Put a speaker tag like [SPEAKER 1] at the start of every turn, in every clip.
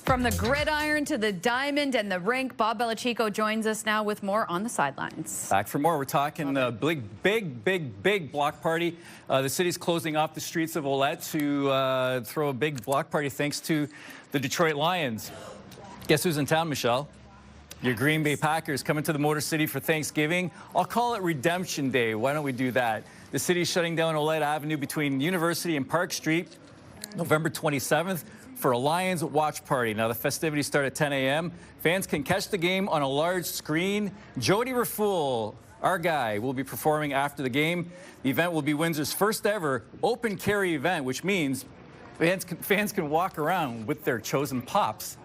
[SPEAKER 1] From the gridiron to the diamond and the rink, Bob Bellacicco joins us now with more On the Sidelines.
[SPEAKER 2] Back for more. We're talking big block party. The city's closing off the streets of Olette to throw a big block party thanks to the Detroit Lions. Guess who's in town, Michelle? Your Green Bay Packers coming to the Motor City for Thanksgiving. I'll call it Redemption Day. Why don't we do that? The city's shutting down Olette Avenue between University and Park Street November 27th for a Lions watch party. Now, the festivities start at 10 a.m. Fans can catch the game on a large screen. Jody Rafool, our guy, will be performing after the game. The event will be Windsor's first ever open carry event, which means fans can walk around with their chosen pops.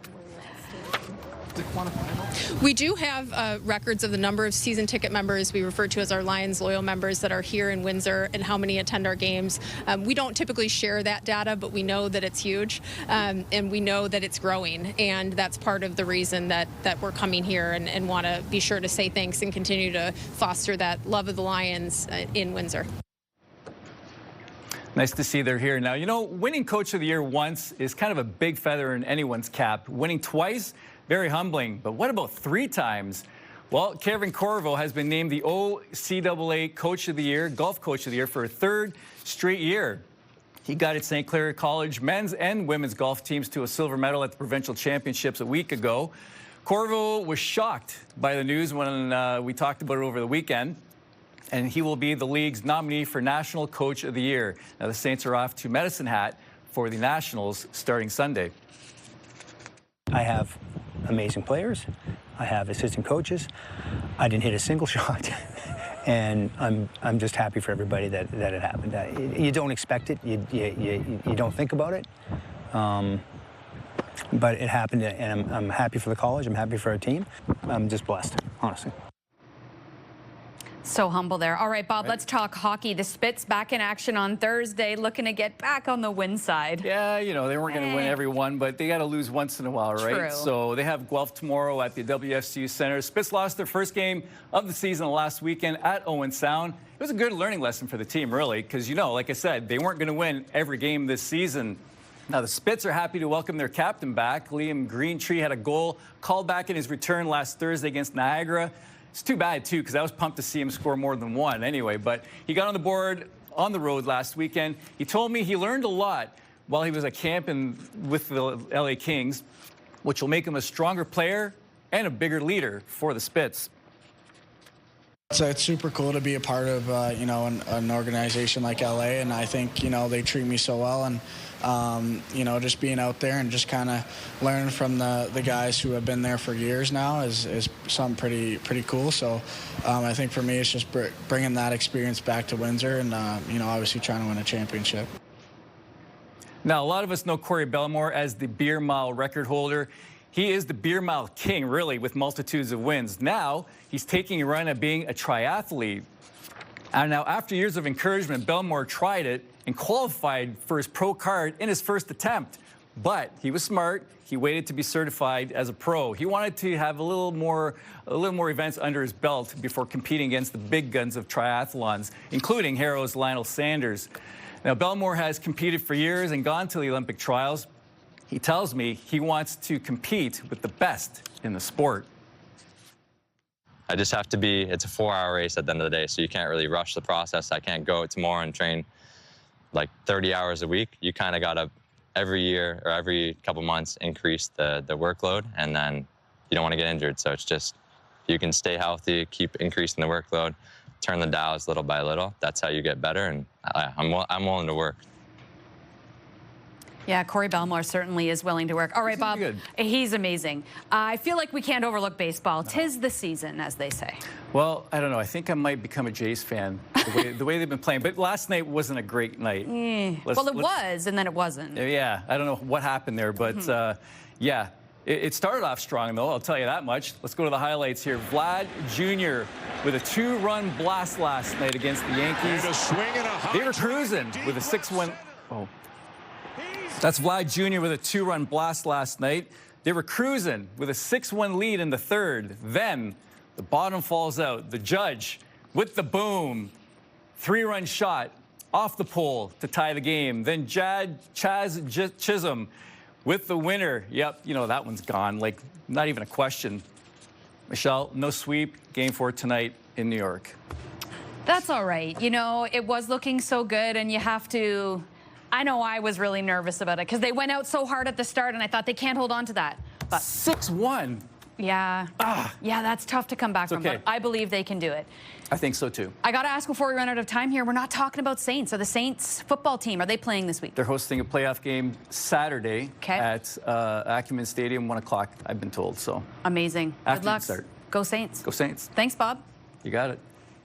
[SPEAKER 3] We do have records of the number of season ticket members we refer to as our Lions loyal members that are here in Windsor and how many attend our games. We don't typically share that data, but we know that it's huge and we know that it's growing, and that's part of the reason that we're coming here and want to be sure to say thanks and continue to foster that love of the Lions in Windsor.
[SPEAKER 2] Nice to see they're here. Now, you know, winning Coach of the Year once is kind of a big feather in anyone's cap. Winning twice, very humbling. But what about 3 times? Well, Kevin Corvo has been named the OCAA Coach of the Year, Golf Coach of the Year for a 3rd straight year. He guided St. Clair College men's and women's golf teams to a silver medal at the provincial championships a week ago. Corvo was shocked by the news when we talked about it over the weekend, and he will be the league's nominee for National Coach of the Year. Now, the Saints are off to Medicine Hat for the Nationals starting Sunday.
[SPEAKER 4] I have amazing players. I have assistant coaches. I didn't hit a single shot. And I'm just happy for everybody that it happened. You don't expect it. You don't think about it. But it happened, and I'm happy for the college. I'm happy for our team. I'm just blessed, honestly.
[SPEAKER 1] So humble there. All right, Bob, let's talk hockey. The Spits back in action on Thursday, looking to get back on the win side.
[SPEAKER 2] Yeah, you know, they weren't going to win every one, but they got to lose once in a while, right?
[SPEAKER 1] True.
[SPEAKER 2] So they have Guelph tomorrow at the WFCU Center. Spits lost their first game of the season last weekend at Owen Sound. It was a good learning lesson for the team, really, because, you know, like I said, they weren't going to win every game this season. Now, the Spits are happy to welcome their captain back. Liam Greentree had a goal called back in his return last Thursday against Niagara. It's too bad, too, because I was pumped to see him score more than one anyway. But he got on the board on the road last weekend. He told me he learned a lot while he was at camp with the LA Kings, which will make him a stronger player and a bigger leader for the Spits.
[SPEAKER 5] So it's super cool to be a part of, you know, an organization like LA, and I think, you know, they treat me so well, and, you know, just being out there and just kind of learning from the guys who have been there for years now is something pretty cool. So I think for me it's just bringing that experience back to Windsor and, you know, obviously trying to win a championship.
[SPEAKER 2] Now, a lot of us know Corey Bellemore as the beer mile record holder. He is the beer mile king, really, with multitudes of wins. Now, he's taking a run at being a triathlete. And now, after years of encouragement, Bellemore tried it and qualified for his pro card in his first attempt. But he was smart. He waited to be certified as a pro. He wanted to have a little more events under his belt before competing against the big guns of triathlons, including Harrow's Lionel Sanders. Now, Bellemore has competed for years and gone to the Olympic trials. He tells me he wants to compete with the best in the sport.
[SPEAKER 6] I just have to be, it's a 4-hour race at the end of the day, so you can't really rush the process. I can't go tomorrow and train like 30 hours a week. You kind of got to, every year or every couple months, increase the workload, and then you don't want to get injured. So it's just, you can stay healthy, keep increasing the workload, turn the dials little by little. That's how you get better, and I'm willing to work.
[SPEAKER 1] Yeah, Corey Bellemore certainly is willing to work. All right, Bob, he's amazing. I feel like we can't overlook baseball. No. 'Tis the season, as they say.
[SPEAKER 2] Well, I don't know. I think I might become a Jays fan, the way they've been playing. But last night wasn't a great night.
[SPEAKER 1] Well, it was, and then it wasn't.
[SPEAKER 2] Yeah, I don't know what happened there. But, yeah, it started off strong, though. I'll tell you that much. Let's go to the highlights here. Vlad Jr. with a 2-run blast last night against the Yankees. They were cruising with a 6-1. Oh. That's Vlad Jr. with a 2-run blast last night. They were cruising with a 6-1 lead in the 3rd. Then the bottom falls out. The Judge with the boom. 3-run shot off the pole to tie the game. Then Chaz Chisholm with the winner. Yep, you know, that one's gone. Like, not even a question. Michelle, no sweep. Game 4 tonight in New York.
[SPEAKER 1] That's all right. You know, it was looking so good, and you have to... I know I was really nervous about it because they went out so hard at the start, and I thought they can't hold on to that. But
[SPEAKER 2] 6-1.
[SPEAKER 1] Yeah. Yeah, that's tough to come back from,
[SPEAKER 2] okay.
[SPEAKER 1] but I believe they can do it.
[SPEAKER 2] I think so, too.
[SPEAKER 1] I got to ask before we run out of time here, we're not talking about Saints. Are the Saints football team, are they playing this week?
[SPEAKER 2] They're hosting a playoff game Saturday
[SPEAKER 1] Okay.
[SPEAKER 2] at Acumen Stadium, 1 o'clock, I've been told. So
[SPEAKER 1] Amazing. Good
[SPEAKER 2] after
[SPEAKER 1] luck.
[SPEAKER 2] the start.
[SPEAKER 1] Go Saints.
[SPEAKER 2] Go Saints.
[SPEAKER 1] Thanks, Bob.
[SPEAKER 2] You got it.